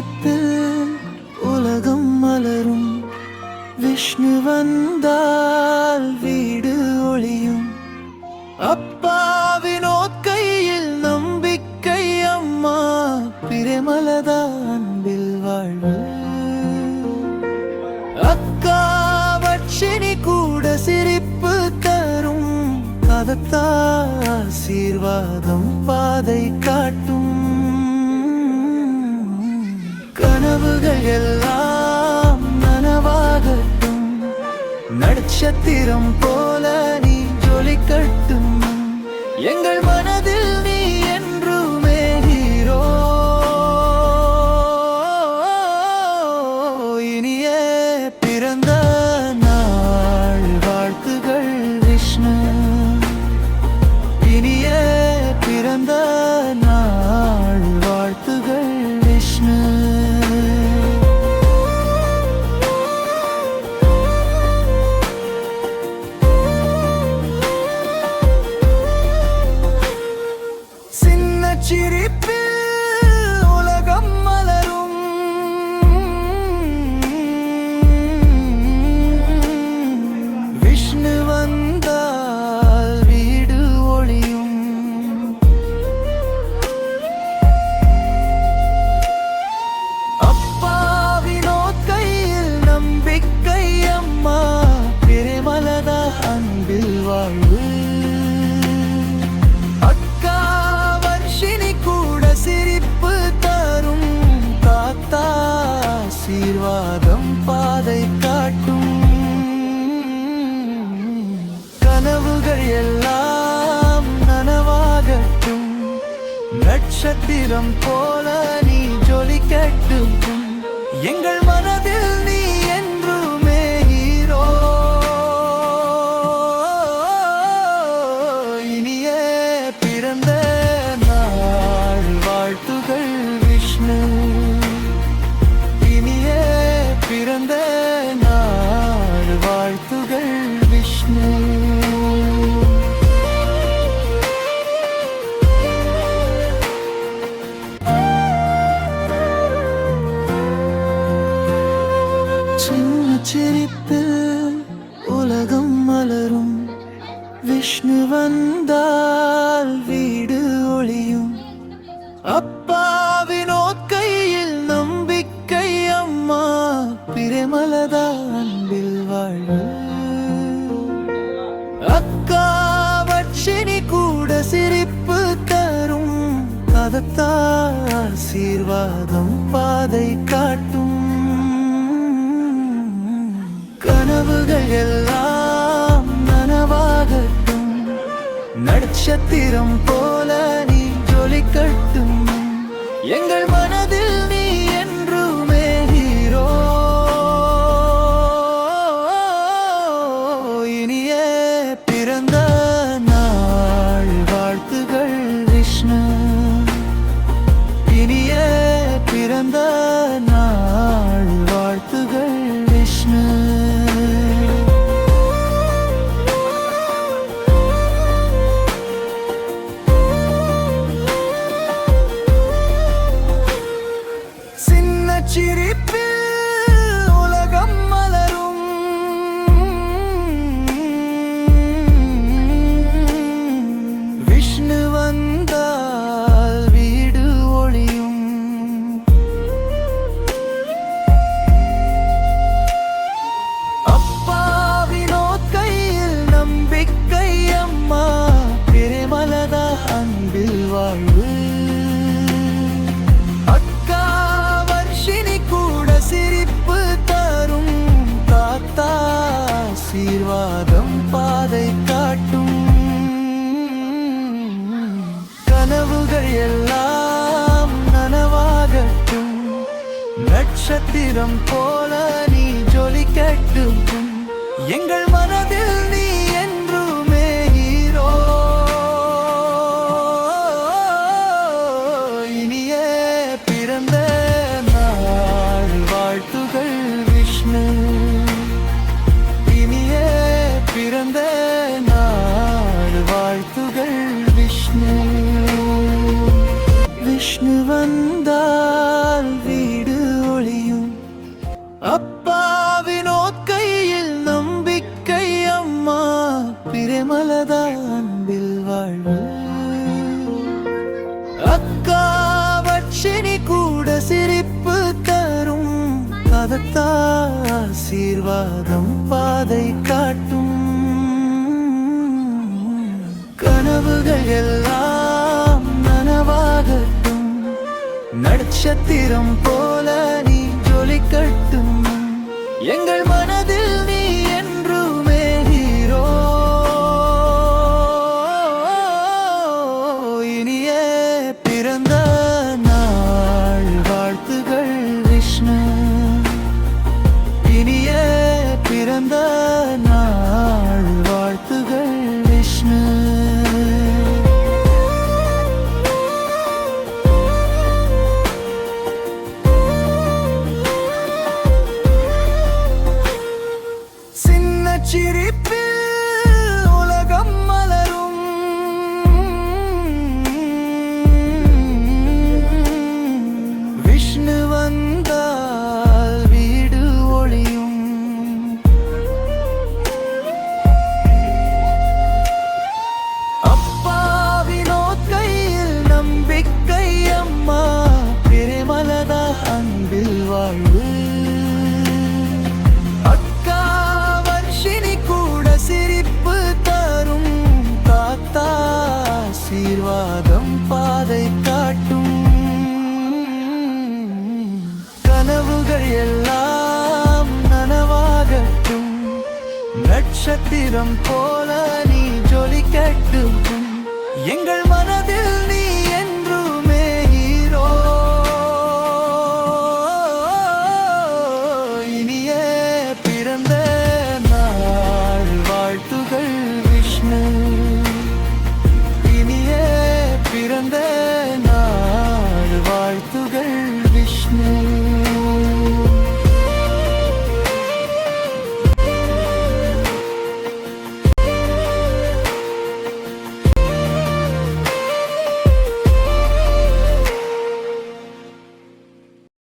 சிரிப்பில் உலகம் மலரும். விஷ்ணு வந்தால் வீடு ஒளியும். அப்பா வினோத் கையில் நம்பிக்கை, அம்மா பிரேமலதா அன்பில் வாழ்வு. அக்கா வட்சினி கூட சிரிப்பு தரும். அதத்தா ஆசீர்வாதம் பாதை காட்டும். கனவுகள் எல்லாம் நனவாகட்டும். நட்சத்திரம் போல நீ ஜொலிக்கட்டும். எங்கள் மனதில் நீ என்றுமே ஹீரோ. இனிய பிறந்த நாள் வாழ்த்துகள் விஷ்ணு. இனிய பிறந்த நாள் வாழ்த்துகள் விஷ்ணு. சிரிப்பில் உலகம் மலரும். விஷ்ணு வந்தால் வீடு ஒளியும். அப்பா வினோத் கையில் நம்பிக்கை, அம்மா பிரேமலதா அன்பில் வாழ்வு. சிரிப்பு தரும். தாத்தா ஆசீர்வாதம் பாதை காட்டும். கனவுகள் எல்லாம் நனவாகட்டும். நட்சத்திரம் போல நீ ஜொலிக்கட்டும். எங்கள் மனதில் நீ என்றுமே ஹீரோ. இனிய பிறந்த வாழ்த்துகள் விஷ்ணு. இனிய பிறந்த நாள் வாழ்த்துகள் விஷ்ணு. சின்ன சிரிப்பில் உலகம் மலரும். விஷ்ணு வந்தால் வீடு ஒளியும். அப்பா வினோத் கையில் நம்பிக்கை, அம்மா பிரேமலதா அன்பில் வாழ்வு. அக்கா வட்சினி கூட சிரிப்பு தரும். அதத்தா ஆசீர்வாதம் பாதை காட்டும். கனவுகள் எல்லாம் நனவாகட்டும். நட்சத்திரம் போல நீ ஜொலிக்கட்டும். எங்கள் மனதில் நீ என்றுமே ஹீரோ. இனிய பிறந்த நாள் வாழ்த்துகள் விஷ்ணு. இனிய பிறந்த நாள் வாழ்த்துகள் விஷ்ணு. சிரிப்பில் உலகம் மலரும். விஷ்ணு வந்தால் வீடு ஒளியும். அப்பா வினோத் கையில் நம்பிக்கை, அம்மா பிரேமலதா அன்பில் வாழ்வு. சிரிப்பு தரும். தாத்தா ஆசீர்வாதம் பாதை காட்டும். கனவுகள் எல்லாம் நனவாகட்டும். நட்சத்திரம் போல நீ ஜொலிக்கட்டும். எங்கள் மனதில் நீ என்றுமே ஹீரோ. இனிய பிறந்த வாழ்த்துகள் விஷ்ணு. இனிய பிறந்த நாள் வாழ்த்துகள் விஷ்ணு. விஷ்ணு வந்தால் வீடு பிரேமலதா அன்பில் வாழ்வு. அக்கா வட்சினி கூட சிரிப்பு தரும் கதத்தா ஆசீர்வாதம் பாதை காட்டும். கனவுகள் எல்லாம் நனவாகட்டும், நட்சத்திரம் போல நீ ஜொலிக்கட்டும். எங்கள் மனதில் நீ என்றுமே ஹீரோ. இனியே பிறந்த நாள் வாழ்த்துகள் விஷ்ணு. இனியே பிறந்த நாள் வாழ்த்துகள் விஷ்ணு. சிரிப்பில் உலகம் மலரும், விஷ்ணு வந்தால் வீடு ஒளியும். அப்பா வினோத் கையில் நம்பிக்கை, அம்மா பிரேமலதா அன்பில் வாழ்வு. சிரிப்பு தரும் தாத்தா ஆசீர்வாதம் பாதை காட்டும். கனவுகள் எல்லாம் நனவாகட்டும், நட்சத்திரம் போல நீ ஜொலிக்கட்டும். எங்கள் மனதில்